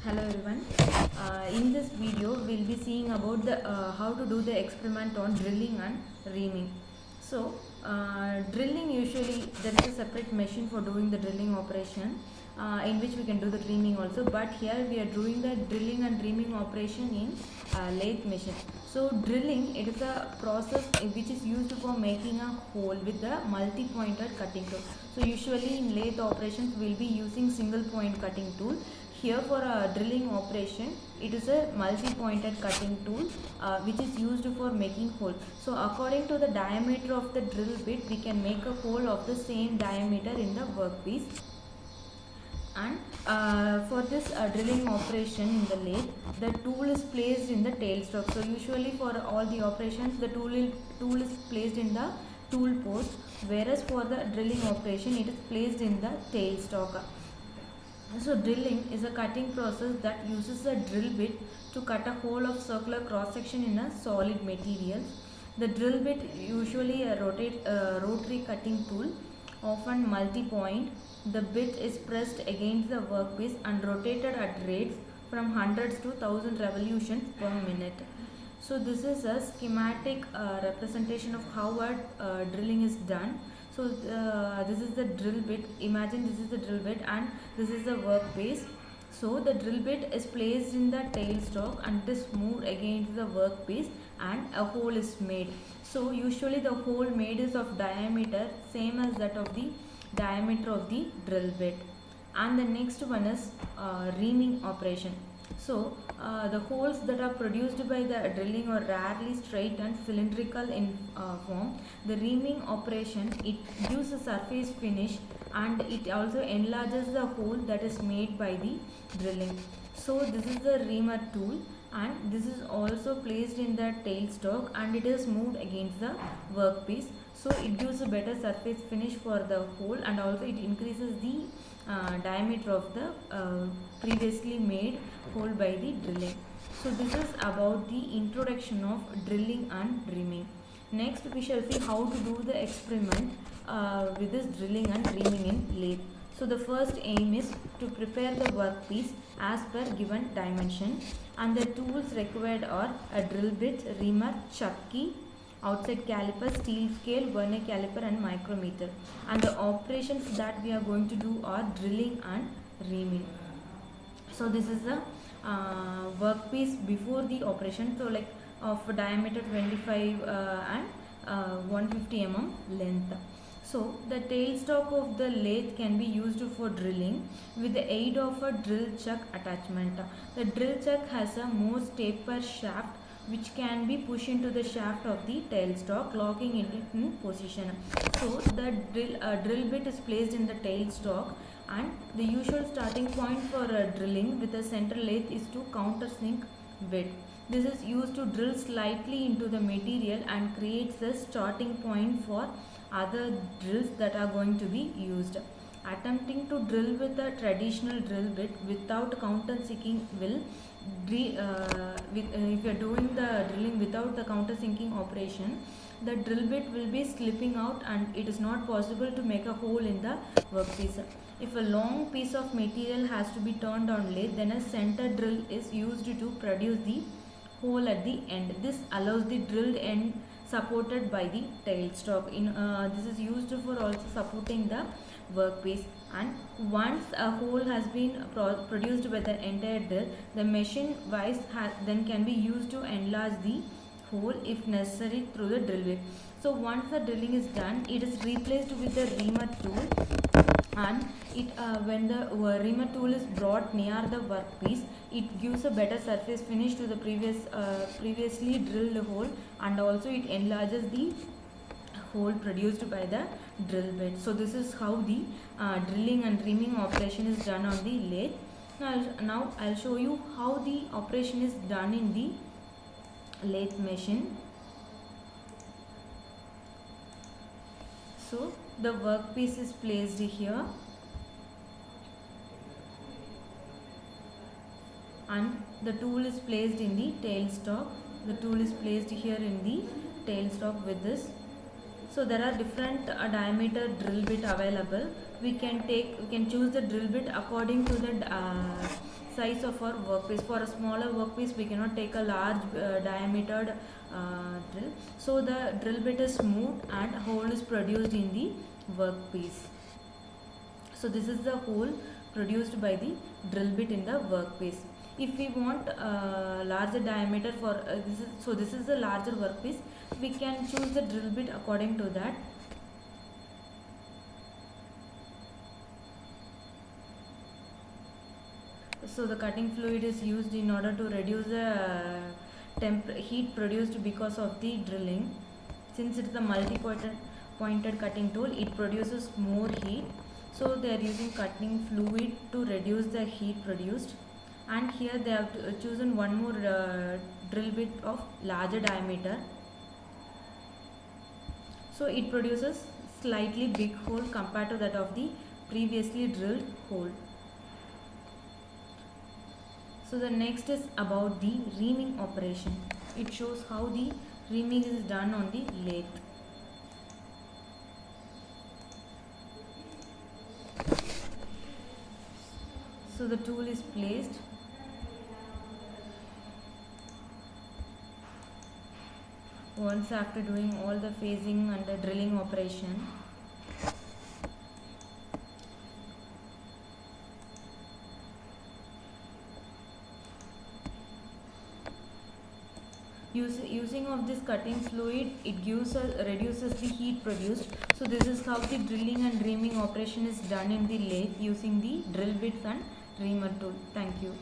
Hello everyone. In this video, we'll be seeing about the how to do the experiment on drilling and reaming. So, drilling usually there is a separate machine for doing the drilling operation, in which we can do the reaming also. But here we are doing the drilling and reaming operation in lathe machine. So, drilling it is a process which is used for making a hole with the multi-pointed cutting tool. So, usually in lathe operations, we'll be using single point cutting tool. Here for a drilling operation, it is a multi-pointed cutting tool which is used for making hole. So according to the diameter of the drill bit, we can make a hole of the same diameter in the workpiece. And for this drilling operation in the lathe, the tool is placed in the tailstock. So usually for all the operations, the tool is placed in the tool post, whereas for the drilling operation, it is placed in the tailstock. So drilling is a cutting process that uses a drill bit to cut a hole of circular cross section in a solid material. The drill bit usually a rotary cutting tool, often multi-point. The bit is pressed against the workpiece and rotated at rates from hundreds to thousand revolutions per minute. So this is a schematic representation of how drilling is done. So this is the drill bit. Imagine this is the drill bit and this is the workpiece. So the drill bit is placed in the tailstock and it is moved against the workpiece and a hole is made. So usually the hole made is of diameter same as that of the diameter of the drill bit. And the next one is reaming operation. So the holes that are produced by the drilling are rarely straight and cylindrical in form. The reaming operation, it gives a surface finish and it also enlarges the hole that is made by the drilling. So this is the reamer tool and this is also placed in the tailstock and it is moved against the workpiece. So it gives a better surface finish for the hole and also it increases the diameter of the previously made hole by the drilling. So this is about the introduction of drilling and reaming. Next we shall see how to do the experiment with this drilling and reaming in lathe. So the first aim is to prepare the workpiece as per given dimension and the tools required are a drill bit, reamer, chuck key, outside caliper, steel scale, vernier caliper and micrometer. And the operations that we are going to do are drilling and reaming. So this is the workpiece before the operation. So like of diameter 25 and 150 mm length. So the tailstock of the lathe can be used for drilling with the aid of a drill chuck attachment. The drill chuck has a more taper shaft which can be pushed into the shaft of the tailstock, locking it in position. So the drill bit is placed in the tailstock and the usual starting point for drilling with a center lathe is to countersink bit. This is used to drill slightly into the material and creates the starting point for other drills that are going to be used. Attempting to drill with a traditional drill bit without countersinking will if you are doing the drilling without the countersinking operation, the drill bit will be slipping out and it is not possible to make a hole in the workpiece. If a long piece of material has to be turned on lathe, then a center drill is used to produce the hole at the end. This allows the drilled end supported by the tailstock. This is used for also supporting the workpiece. And once a hole has been produced by the entire drill, the machine vise then can be used to enlarge the hole if necessary through the drill bit. So once the drilling is done, it is replaced with the reamer tool and when the reamer tool is brought near the workpiece, it gives a better surface finish to the previously drilled hole and also it enlarges the hole produced by the drill bit. So this is how the drilling and reaming operation is done on the lathe. Now I'll show you how the operation is done in the lathe machine. So the workpiece is placed here and the tool is placed in the tailstock. The tool is placed here in the tailstock with this. So there are different diameter drill bit available. We can choose the drill bit according to the size of our workpiece. For a smaller workpiece, we cannot take a large diameter drill. So the drill bit is smooth and hole is produced in the workpiece. So this is the hole produced by the drill bit in the workpiece. If we want larger diameter for this is the larger workpiece, we can choose the drill bit according to that. So the cutting fluid is used in order to reduce the heat produced because of the drilling. Since it is a multi-pointed cutting tool, it produces more heat. So they are using cutting fluid to reduce the heat produced. And here they have chosen one more drill bit of larger diameter. So it produces slightly big hole compared to that of the previously drilled hole. So the next is about the reaming operation. It shows how the reaming is done on the lathe. So the tool is placed. Once after doing all the phasing and the drilling operation, using of this cutting fluid, it reduces the heat produced. So this is how the drilling and reaming operation is done in the lathe using the drill bits and reamer tool. Thank you.